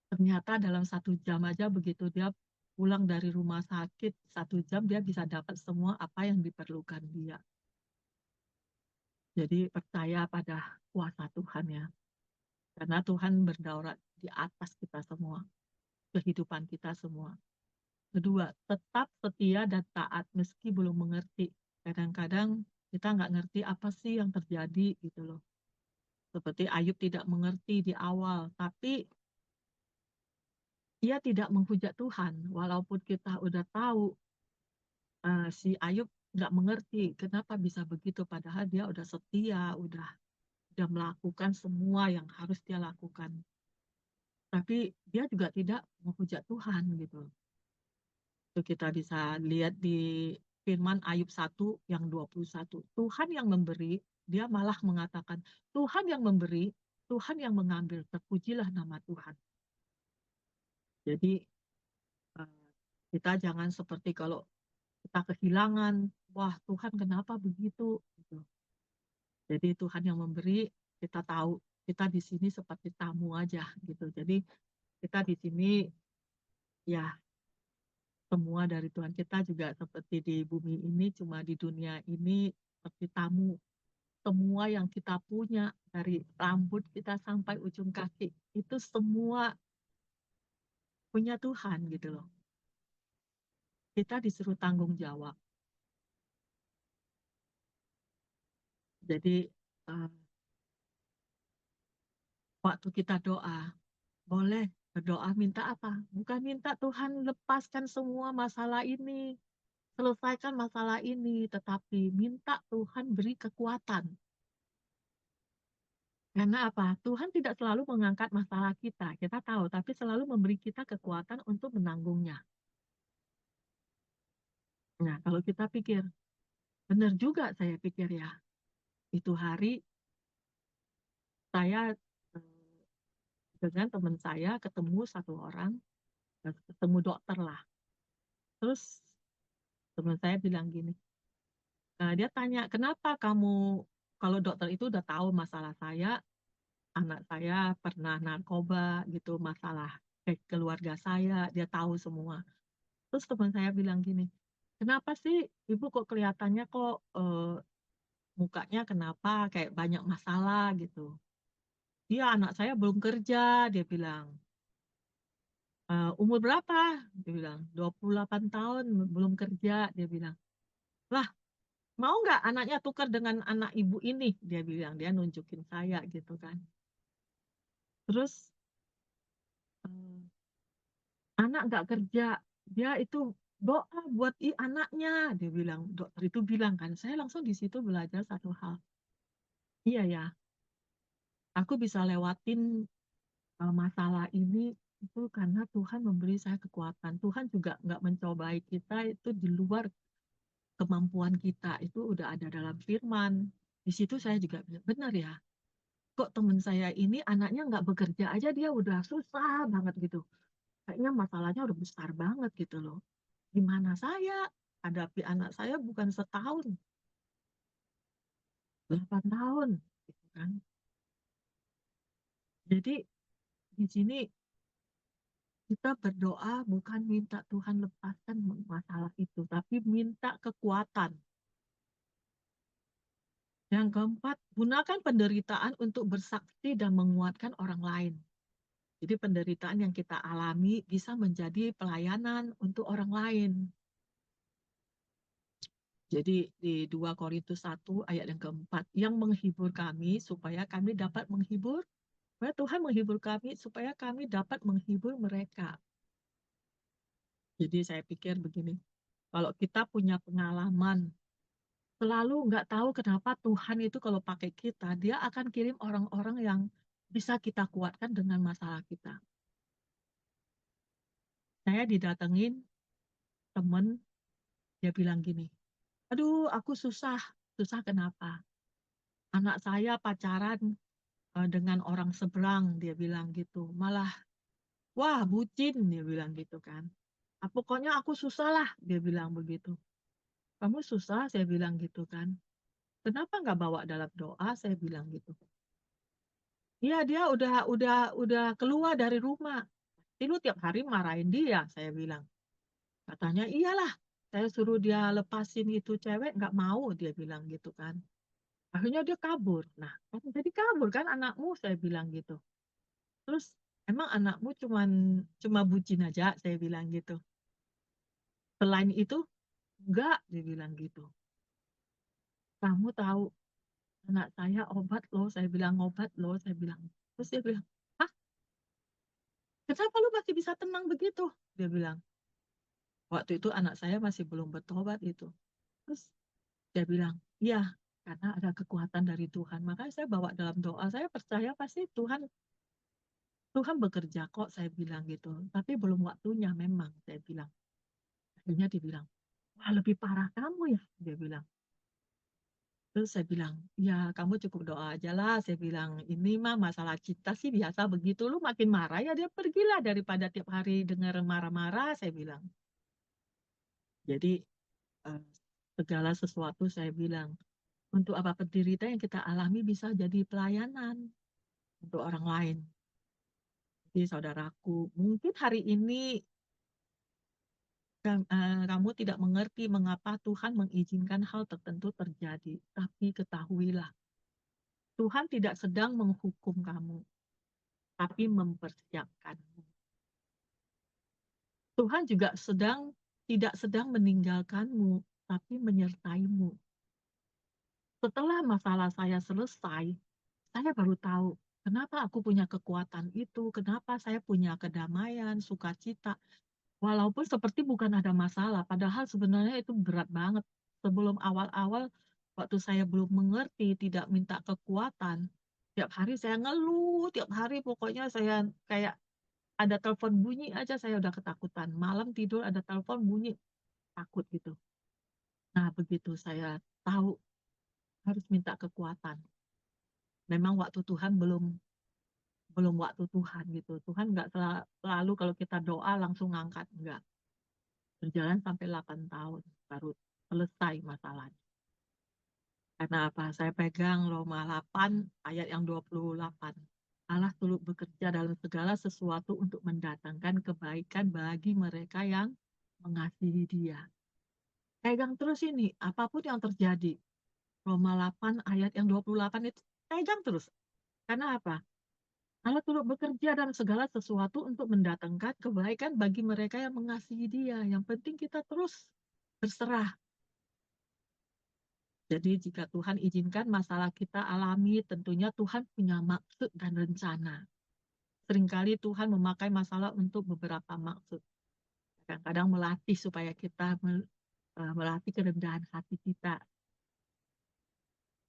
Ternyata dalam 1 jam aja begitu dia pulang dari rumah sakit, 1 jam dia bisa dapat semua apa yang diperlukan dia. Jadi percaya pada kuasa Tuhan ya. Karena Tuhan berdaulat di atas kita semua, kehidupan kita semua. Kedua, tetap setia dan taat meski belum mengerti. Kadang-kadang kita nggak ngerti apa sih yang terjadi gitu loh. Seperti Ayub tidak mengerti di awal, tapi ia tidak menghujat Tuhan. Walaupun kita udah tahu si Ayub nggak mengerti kenapa bisa begitu, padahal dia udah setia, udah melakukan semua yang harus dia lakukan. Tapi dia juga tidak menghujat Tuhan gitu. Itu kita bisa lihat di firman Ayub 1 yang 21. Tuhan yang memberi, dia malah mengatakan, Tuhan yang memberi, Tuhan yang mengambil, terpujilah nama Tuhan. Jadi kita jangan seperti kalau kita kehilangan, wah Tuhan kenapa begitu? Gitu. Jadi Tuhan yang memberi, kita tahu kita di sini seperti tamu aja gitu. Jadi kita di sini ya semua dari Tuhan, kita juga seperti di bumi ini, cuma di dunia ini seperti tamu. Semua yang kita punya, dari rambut kita sampai ujung kaki, itu semua punya Tuhan gitu loh. Kita disuruh tanggung jawab. Jadi waktu kita doa, boleh berdoa minta apa? Bukan minta Tuhan lepaskan semua masalah ini, selesaikan masalah ini, tetapi minta Tuhan beri kekuatan. Karena apa? Tuhan tidak selalu mengangkat masalah kita tahu, tapi selalu memberi kita kekuatan untuk menanggungnya. Nah, kalau kita pikir, benar juga saya pikir ya, itu hari saya dengan teman saya ketemu satu orang, ketemu dokter lah. Terus teman saya bilang gini, dia tanya, kenapa kamu, kalau dokter itu udah tahu masalah saya, anak saya pernah narkoba gitu, masalah keluarga saya, dia tahu semua. Terus teman saya bilang gini, kenapa sih ibu kok kelihatannya kok mukanya kenapa kayak banyak masalah gitu. Dia anak saya belum kerja, dia bilang. Umur berapa? Dia bilang, 28 tahun belum kerja, dia bilang. Lah, mau nggak anaknya tukar dengan anak ibu ini? Dia bilang, dia nunjukin saya gitu kan. Terus anak nggak kerja, dia itu doa buat anaknya, dia bilang. Dokter itu bilang kan, saya langsung di situ belajar satu hal. Iya ya, aku bisa lewatin masalah ini itu karena Tuhan memberi saya kekuatan. Tuhan juga nggak mencobai kita itu di luar kemampuan kita. Itu udah ada dalam firman. Di situ saya juga bilang, benar ya, kok teman saya ini anaknya nggak bekerja aja dia udah susah banget gitu. Kayaknya masalahnya udah besar banget gitu loh. Gimana saya hadapi anak saya bukan setahun, 8 tahun gitu kan. Jadi di sini kita berdoa bukan minta Tuhan lepaskan masalah itu, tapi minta kekuatan. Yang keempat, gunakan penderitaan untuk bersaksi dan menguatkan orang lain. Jadi penderitaan yang kita alami bisa menjadi pelayanan untuk orang lain. Jadi di 2 Korintus 1 ayat yang keempat, yang menghibur kami supaya kami dapat menghibur, supaya Tuhan menghibur kami supaya kami dapat menghibur mereka. Jadi saya pikir begini, kalau kita punya pengalaman, selalu nggak tahu kenapa Tuhan itu kalau pakai kita, dia akan kirim orang-orang yang bisa kita kuatkan dengan masalah kita. Saya didatengin temen, dia bilang gini, aduh aku susah kenapa? Anak saya pacaran dengan orang seberang, dia bilang gitu. Malah, wah bucin, dia bilang gitu kan. Pokoknya aku susah lah, dia bilang begitu. Kamu susah, saya bilang gitu kan. Kenapa nggak bawa dalam doa, saya bilang gitu. Iya dia udah keluar dari rumah. Lu tiap hari marahin dia, saya bilang. Katanya iyalah, saya suruh dia lepasin itu cewek, nggak mau, dia bilang gitu kan. Akhirnya dia kabur. Nah, jadi kabur kan anakmu, saya bilang gitu. Terus emang anakmu cuma bucin aja, saya bilang gitu. Selain itu, enggak, dia bilang gitu. Kamu tahu, anak saya obat loh, saya bilang obat loh, saya bilang. Terus dia bilang, hah, kenapa lu masih bisa tenang begitu? Dia bilang, waktu itu anak saya masih belum bertobat itu. Terus dia bilang, iya, karena ada kekuatan dari Tuhan. Makanya saya bawa dalam doa, saya percaya pasti Tuhan bekerja kok, saya bilang gitu. Tapi belum waktunya memang, saya bilang. Akhirnya dia bilang, wah lebih parah kamu ya, dia bilang. Terus saya bilang, ya kamu cukup doa aja lah. Saya bilang, ini mah masalah kita sih biasa begitu. Lu makin marah ya dia pergilah daripada tiap hari dengar marah-marah, saya bilang. Jadi eh, segala sesuatu saya bilang, untuk apa penderitaan yang kita alami bisa jadi pelayanan untuk orang lain. Jadi saudaraku, mungkin hari ini kamu tidak mengerti mengapa Tuhan mengizinkan hal tertentu terjadi. Tapi ketahuilah, Tuhan tidak sedang menghukum kamu, tapi mempersiapkanmu. Tuhan juga tidak sedang meninggalkanmu, tapi menyertaimu. Setelah masalah saya selesai, saya baru tahu kenapa aku punya kekuatan itu, kenapa saya punya kedamaian, sukacita. Walaupun seperti bukan ada masalah, padahal sebenarnya itu berat banget. Sebelum awal-awal, waktu saya belum mengerti, tidak minta kekuatan, tiap hari saya ngeluh, tiap hari pokoknya saya kayak ada telepon bunyi aja saya udah ketakutan. Malam tidur ada telepon bunyi, takut gitu. Nah, begitu saya tahu harus minta kekuatan. Memang waktu Tuhan belum waktu Tuhan gitu. Tuhan nggak selalu kalau kita doa langsung ngangkat, enggak. Berjalan sampai 8 tahun baru selesai masalahnya. Karena apa? Saya pegang Roma 8 ayat yang 28. Allah turut bekerja dalam segala sesuatu untuk mendatangkan kebaikan bagi mereka yang mengasihi Dia. Pegang terus ini, apapun yang terjadi. Roma 8 ayat yang 28 itu pegang terus. Karena apa? Allah turut bekerja dalam segala sesuatu untuk mendatangkan kebaikan bagi mereka yang mengasihi Dia. Yang penting kita terus berserah. Jadi jika Tuhan izinkan masalah kita alami, tentunya Tuhan punya maksud dan rencana. Seringkali Tuhan memakai masalah untuk beberapa maksud. Kadang-kadang melatih supaya kita melatih kerendahan hati kita.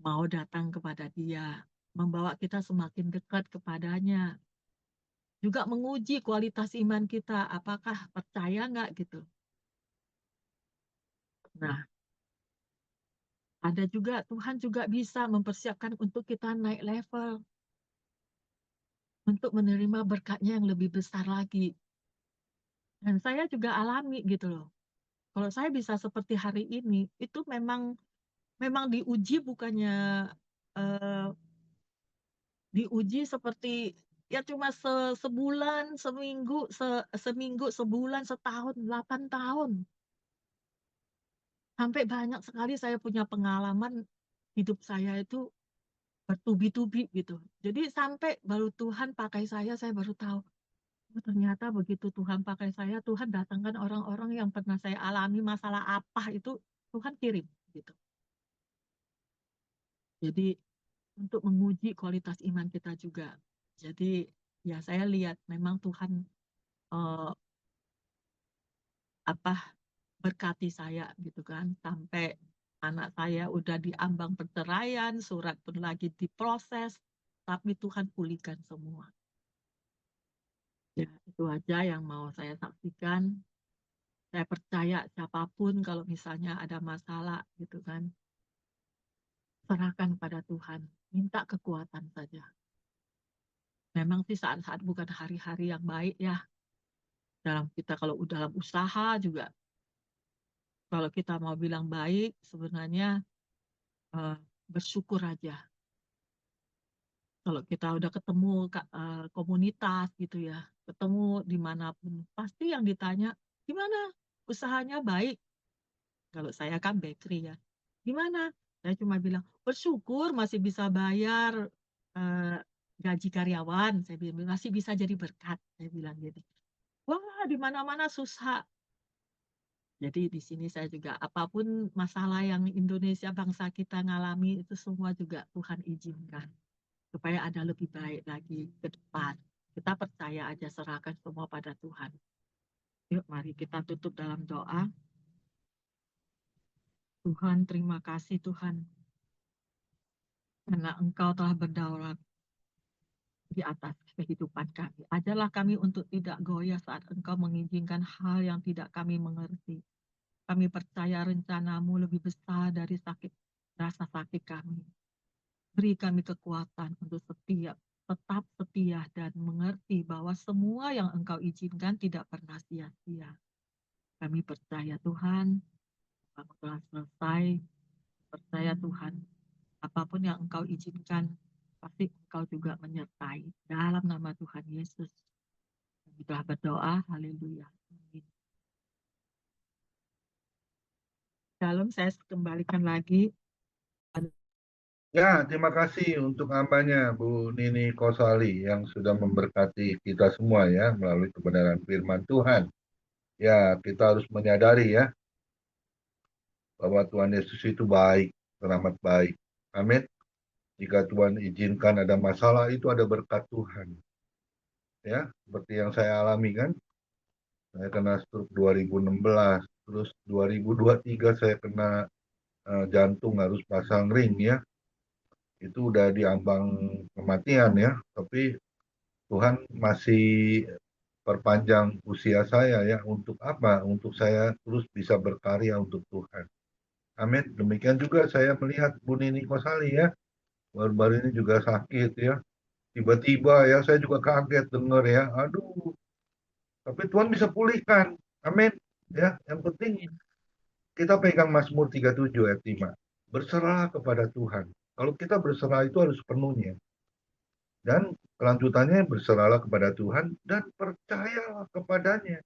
Mau datang kepada Dia. Membawa kita semakin dekat kepadanya. Juga menguji kualitas iman kita. Apakah percaya nggak gitu. Nah, ada juga Tuhan juga bisa mempersiapkan untuk kita naik level. Untuk menerima berkatnya yang lebih besar lagi. Dan saya juga alami gitu loh. Kalau saya bisa seperti hari ini, itu memang diuji bukannya eh, diuji seperti ya cuma sebulan, seminggu, sebulan, setahun, 8 tahun. Sampai banyak sekali saya punya pengalaman hidup saya itu bertubi-tubi gitu. Jadi sampai baru Tuhan pakai saya baru tahu. Oh, ternyata begitu Tuhan pakai saya, Tuhan datangkan orang-orang yang pernah saya alami masalah apa itu Tuhan kirim gitu. Jadi untuk menguji kualitas iman kita juga. Jadi ya saya lihat memang Tuhan eh, apa berkati saya gitu kan sampai anak saya udah diambang perceraian, surat pun lagi diproses, tapi Tuhan pulihkan semua. Ya, itu aja yang mau saya saksikan. Saya percaya siapapun kalau misalnya ada masalah gitu kan, serahkan pada Tuhan, minta kekuatan saja. Memang sih saat-saat bukan hari-hari yang baik ya. Dalam kita kalau dalam usaha juga, kalau kita mau bilang baik, sebenarnya eh, bersyukur aja. Kalau kita udah ketemu komunitas gitu ya, ketemu dimanapun, pasti yang ditanya, gimana usahanya baik? Kalau saya kan bakery ya, gimana? Saya cuma bilang, bersyukur masih bisa bayar eh, gaji karyawan. Saya bilang, masih bisa jadi berkat. Saya bilang gitu. Wah, di mana-mana susah. Jadi di sini saya juga apapun masalah yang Indonesia bangsa kita ngalami itu semua juga Tuhan izinkan supaya ada lebih baik lagi ke depan. Kita percaya aja, serahkan semua pada Tuhan. Yuk mari kita tutup dalam doa. Tuhan, terima kasih Tuhan, karena Engkau telah berdaulat di atas kehidupan kami. Ajarlah kami untuk tidak goyah saat Engkau mengizinkan hal yang tidak kami mengerti. Kami percaya rencanamu lebih besar dari rasa sakit kami. Beri kami kekuatan untuk tetap setia dan mengerti bahwa semua yang Engkau izinkan tidak pernah sia-sia. Kami percaya Tuhan, kamu telah selesai. Percaya Tuhan, apapun yang Engkau izinkan, pasti Engkau juga menyertai. Dalam nama Tuhan Yesus, kami telah berdoa. Haleluya. Amin. Shalom, saya kembalikan lagi. Ya, terima kasih untuk hambanya Bu Nini Kosali yang sudah memberkati kita semua ya melalui kebenaran firman Tuhan. Ya, kita harus menyadari ya bahwa Tuhan Yesus itu baik, teramat baik. Amin. Jika Tuhan izinkan ada masalah, itu ada berkat Tuhan. Ya, seperti yang saya alami kan. Saya kena stroke 2016, terus 2023 saya kena jantung harus pasang ring ya. Itu udah diambang kematian ya, tapi Tuhan masih perpanjang usia saya ya, untuk apa? Untuk saya terus bisa berkarya untuk Tuhan. Amin. Demikian juga saya melihat Bu Nini Kosali ya, baru-baru ini juga sakit ya. Tiba-tiba ya saya juga kaget dengar ya, aduh. Tapi Tuhan bisa pulihkan. Amin. Ya, yang penting kita pegang Mazmur 37 ayat 5. Berserah kepada Tuhan. Kalau kita berserah itu harus sepenuhnya. Dan kelanjutannya berserahlah kepada Tuhan dan percayalah kepadanya.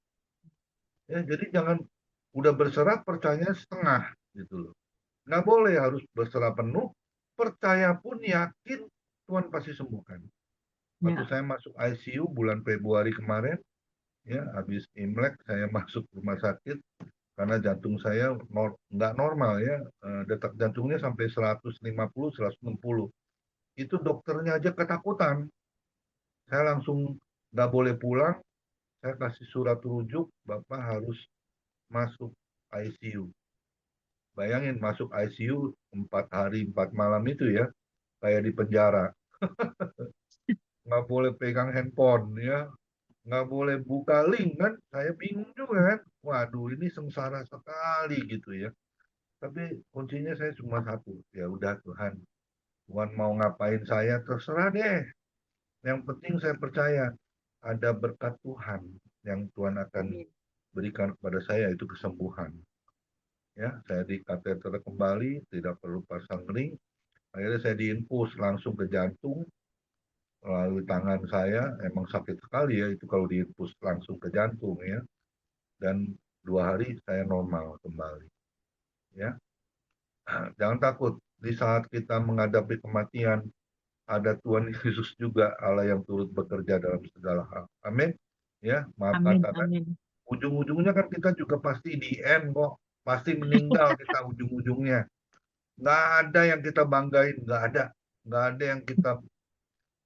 Ya, jadi jangan udah berserah percayanya setengah gitu loh. Nggak boleh, harus berserah penuh, percaya pun yakin Tuhan pasti sembuhkan. Waktu Ya, saya masuk ICU bulan Februari kemarin, ya habis Imlek saya masuk rumah sakit karena jantung saya nggak normal ya, detak jantungnya sampai 150, 160. Itu dokternya aja ketakutan. Saya langsung nggak boleh pulang, saya kasih surat rujuk, Bapak harus masuk ICU. Bayangin masuk ICU 4 hari 4 malam itu ya, kayak di penjara. Nggak boleh pegang handphone ya, nggak boleh buka link kan. Saya bingung juga kan. Waduh, ini sengsara sekali gitu ya. Tapi kuncinya saya cuma satu, ya udah Tuhan. Tuhan mau ngapain saya terserah deh. Yang penting saya percaya ada berkat Tuhan yang Tuhan akan amin. berikan kepada saya, itu kesembuhan. Ya, saya di kateter kembali, tidak perlu pasang ring. Akhirnya saya diinfus langsung ke jantung melalui tangan saya. Emang sakit sekali ya itu kalau diinfus langsung ke jantung ya. Dan 2 hari saya normal kembali. Ya, jangan takut. Di saat kita menghadapi kematian, ada Tuhan Yesus juga, Allah yang turut bekerja dalam segala hal. Amin. Ya, maaf Amin, katakan, amin. ujung-ujungnya kan kita juga pasti di end kok. Pasti meninggal kita ujung-ujungnya. Nggak ada yang kita banggain, nggak ada. Nggak ada yang kita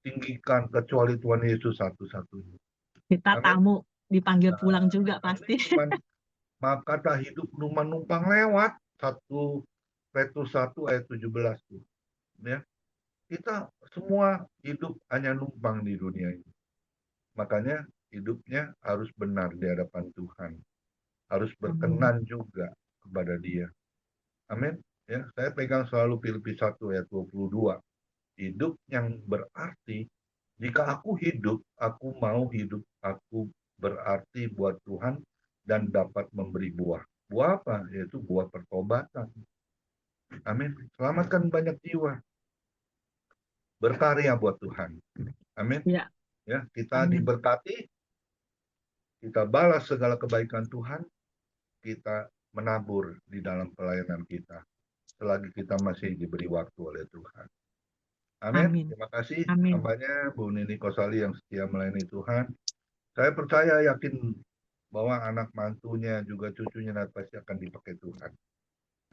tinggikan kecuali Tuhan Yesus satu-satunya. Kita Amin. tamu dipanggil pulang juga Nah, ini pasti. cuman maaf kata hidup cuma numpang lewat. 1 Petrus 1 ayat 17 tuh. Ya. Kita semua hidup hanya numpang di dunia ini. Makanya hidupnya harus benar di hadapan Tuhan. Harus Amin. berkenan juga kepada Dia. Amin. Ya, saya pegang selalu Filipi 1 ayat 22. Hidup yang berarti, jika aku hidup, aku mau hidup, aku berarti buat Tuhan dan dapat memberi buah. Buah apa? Yaitu buah pertobatan. Amin. Selamatkan banyak jiwa. Berkarya buat Tuhan. Amin. Ya, Ya, kita amin. diberkati, kita balas segala kebaikan Tuhan, kita menabur di dalam pelayanan kita selagi kita masih diberi waktu oleh Tuhan. Amin. Amin. Terima kasih Amin. hambanya Bu Nini Kosali yang setia melayani Tuhan. Saya percaya yakin bahwa anak mantunya juga cucunya nanti pasti akan dipakai Tuhan.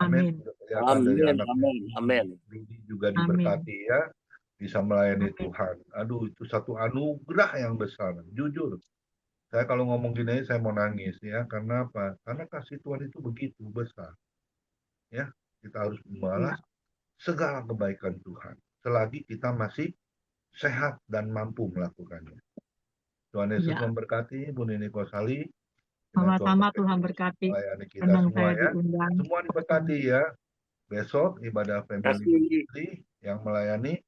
Amin. Sudah kelihatan dari Amin, anak amin, amin. Rudi juga Amin. diberkati ya, bisa melayani Amin. Tuhan. Aduh, itu satu anugerah yang besar. Jujur, saya kalau ngomong gini saya mau nangis ya. Karena apa? Karena kasih Tuhan itu begitu besar. Ya, kita harus membalas segala kebaikan Tuhan selagi kita masih sehat dan mampu melakukannya. Tuhan Yesus Ya. memberkati Bu Nini Kosali. Sama-sama Tuhan berkati. Melayani kita Senang semua saya ya. diundang. Semua diberkati ya. Besok ibadah family Kasih. ministry yang melayani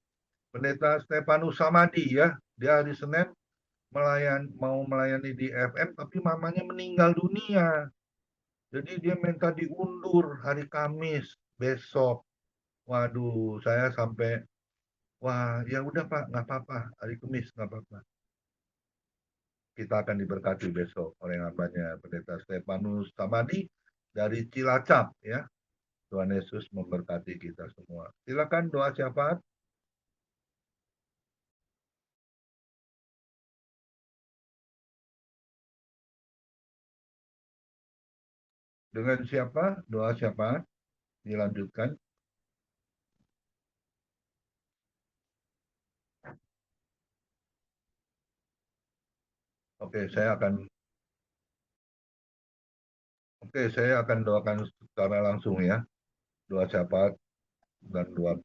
Pendeta Stefanus Samadi ya. Dia hari Senin mau melayani di FM tapi mamanya meninggal dunia. Jadi dia minta diundur hari Kamis besok. Waduh, saya sampai wah, ya udah Pak, nggak apa-apa, hari Kamis nggak apa-apa. Kita akan diberkati besok oleh hambanya Pendeta Stefanus Samadi dari Cilacap ya. Tuhan Yesus memberkati kita semua. Silakan doa syafaat. Dengan siapa? Doa syafaat dilanjutkan. Oke, saya akan doakan secara langsung ya. Doa syafaat dan doa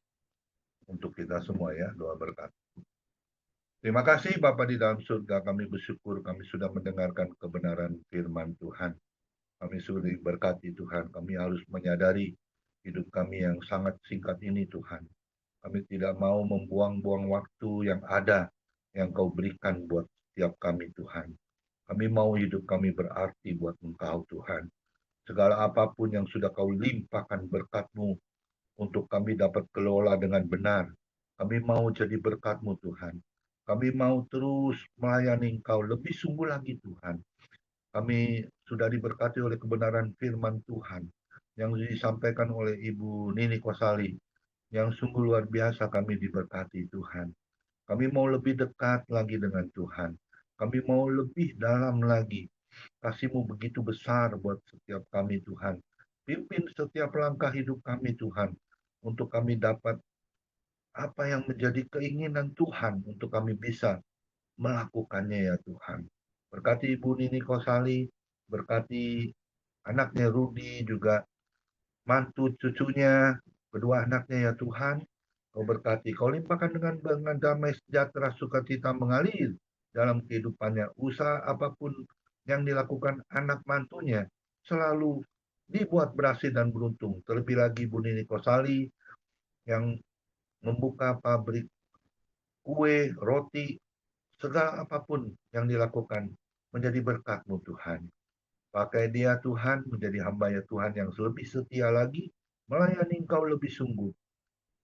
untuk kita semua ya, doa berkat. Terima kasih Bapa di dalam surga, kami bersyukur kami sudah mendengarkan kebenaran firman Tuhan. Kami sudah diberkati Tuhan, kami harus menyadari hidup kami yang sangat singkat ini Tuhan. Kami tidak mau membuang-buang waktu yang ada, yang Kau berikan buat setiap kami Tuhan. Kami mau hidup kami berarti buat Engkau Tuhan. Segala apapun yang sudah Kau limpahkan berkat-Mu untuk kami dapat kelola dengan benar. Kami mau jadi berkat-Mu Tuhan. Kami mau terus melayani Engkau lebih sungguh lagi Tuhan. Kami sudah diberkati oleh kebenaran firman Tuhan yang disampaikan oleh Ibu Nini Kosali. Yang sungguh luar biasa kami diberkati Tuhan. Kami mau lebih dekat lagi dengan Tuhan. Kami mau lebih dalam lagi. Kasih-Mu begitu besar buat setiap kami Tuhan. Pimpin setiap langkah hidup kami Tuhan. Untuk kami dapat apa yang menjadi keinginan Tuhan untuk kami bisa melakukannya ya Tuhan. Berkati Ibu Nini Kosali, berkati anaknya Rudi, juga mantu cucunya, kedua anaknya ya Tuhan. Kau berkati, Kau limpahkan dengan damai sejahtera sukacita mengalir dalam kehidupannya. Usaha apapun yang dilakukan anak mantunya selalu dibuat berhasil dan beruntung. Terlebih lagi Bu Nini Kosali yang membuka pabrik kue, roti, segala apapun yang dilakukan menjadi berkat-Mu Tuhan. Pakai dia Tuhan menjadi hamba ya Tuhan yang lebih setia lagi, melayani Engkau lebih sungguh.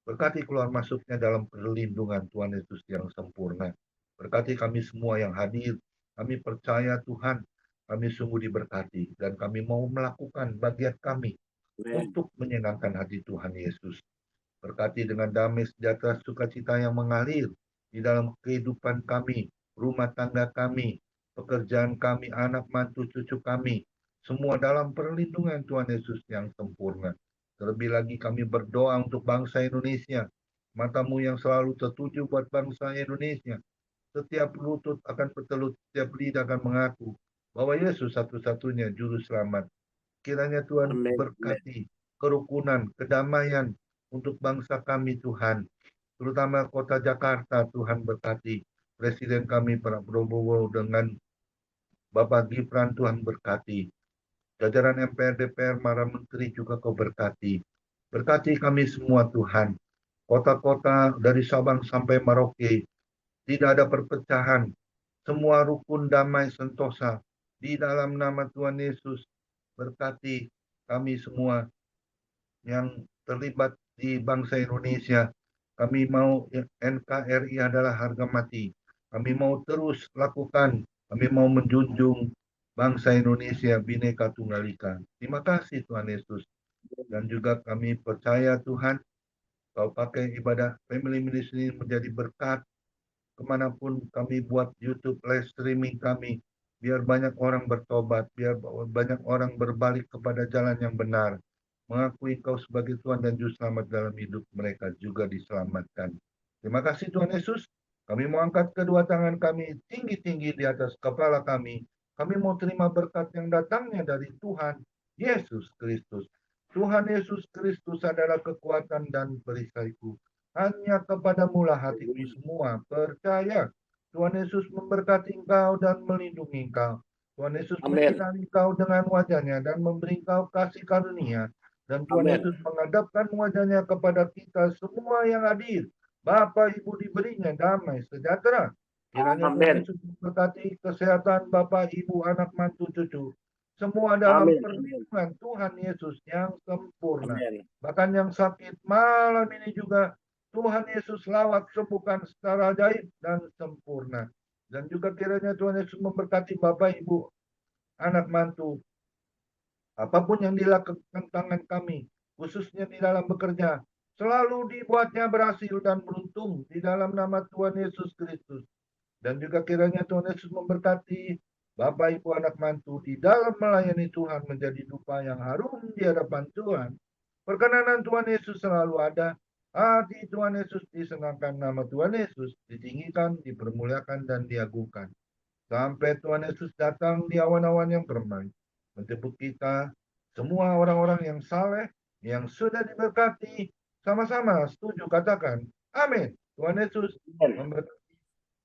Berkati keluar masuknya dalam perlindungan Tuhan Yesus yang sempurna. Berkati kami semua yang hadir. Kami percaya Tuhan, kami sungguh diberkati. Dan kami mau melakukan bagian kami untuk menyenangkan hati Tuhan Yesus. Berkati dengan damai sejahtera sukacita yang mengalir di dalam kehidupan kami, rumah tangga kami, pekerjaan kami, anak mantu cucu kami. Semua dalam perlindungan Tuhan Yesus yang sempurna. Terlebih lagi kami berdoa untuk bangsa Indonesia. Mata-Mu yang selalu tertuju buat bangsa Indonesia. Setiap lutut akan bertelut, setiap lidah akan mengaku bahwa Yesus satu-satunya juru selamat. Kiranya Tuhan berkati kerukunan, kedamaian untuk bangsa kami Tuhan. Terutama kota Jakarta Tuhan berkati. Presiden kami Pak Prabowo dengan Bapak Gibran Tuhan berkati. Jajaran MPR, DPR, para menteri juga Kau berkati. Berkati kami semua Tuhan. Kota-kota dari Sabang sampai Merauke. Tidak ada perpecahan. Semua rukun damai sentosa. Di dalam nama Tuhan Yesus. Berkati kami semua yang terlibat di bangsa Indonesia. Kami mau NKRI adalah harga mati. Kami mau terus lakukan. Kami mau menjunjung bangsa Indonesia Bhinneka Tunggal Ika. Terima kasih Tuhan Yesus. Dan juga kami percaya Tuhan, Kau pakai ibadah family ministry menjadi berkat kemanapun kami buat YouTube live streaming kami. biar banyak orang bertobat, biar banyak orang berbalik kepada jalan yang benar, mengakui Engkau sebagai Tuhan dan Juru Selamat dalam hidup mereka juga diselamatkan. Terima kasih Tuhan Yesus. Kami mau angkat kedua tangan kami tinggi-tinggi di atas kepala kami. Kami mau terima berkat yang datangnya dari Tuhan Yesus Kristus. Tuhan Yesus Kristus adalah kekuatan dan perisaiku. Hanya kepadamu lah hatiku semua percaya. Tuhan Yesus memberkati engkau dan melindungi engkau. Tuhan Yesus menyinari engkau dengan wajahnya dan memberi engkau kasih karunia. Dan Tuhan Amin. Yesus menghadapkan wajahnya kepada kita semua yang hadir. Bapak Ibu diberinya damai sejahtera. Kiranya Tuhan Amin. Yesus memberkati kesehatan Bapak Ibu, anak mantu cucu. Semua dalam Amin. perlindungan Tuhan Yesus yang sempurna. Amin. Bahkan yang sakit malam ini juga Tuhan Yesus lawat sembuhkan secara ajaib dan sempurna. Dan juga kiranya Tuhan Yesus memberkati Bapak Ibu, anak mantu. Apapun yang dilakukan tangan kami, khususnya di dalam bekerja, selalu dibuatnya berhasil dan beruntung di dalam nama Tuhan Yesus Kristus. Dan juga kiranya Tuhan Yesus memberkati Bapak Ibu anak mantu di dalam melayani Tuhan menjadi dupa yang harum di hadapan Tuhan. Perkenanan Tuhan Yesus selalu ada. Hati Tuhan Yesus disenangkan, nama Tuhan Yesus ditinggikan, dipermuliakan, dan diagungkan. Sampai Tuhan Yesus datang di awan-awan yang permai, menjemput kita, semua orang-orang yang saleh, yang sudah diberkati, sama-sama setuju katakan, amin. Tuhan Yesus memberkati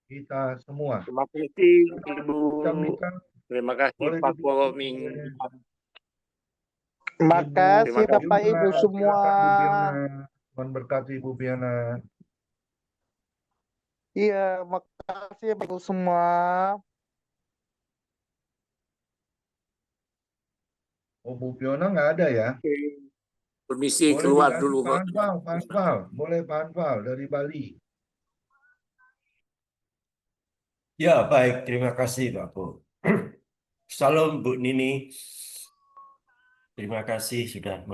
kita semua. Terima kasih Ibu. Bincang-bincang Terima kasih boleh Pak dibincang Koming. oleh Makasih Terima kasih. Bapak Ibu Birna. semua. Silakan Bu Birna. Tuhan berkati Ibu Birna. Iya, makasih Bapak Ibu semua. Oh, Bu Fiona nggak ada ya? Permisi Boleh keluar diganti dulu. Pak Anfal, Pak Anfal. Boleh Pak Anfal dari Bali. Ya, baik. Terima kasih, Pak Bu. Salam, Bu Nini. Terima kasih sudah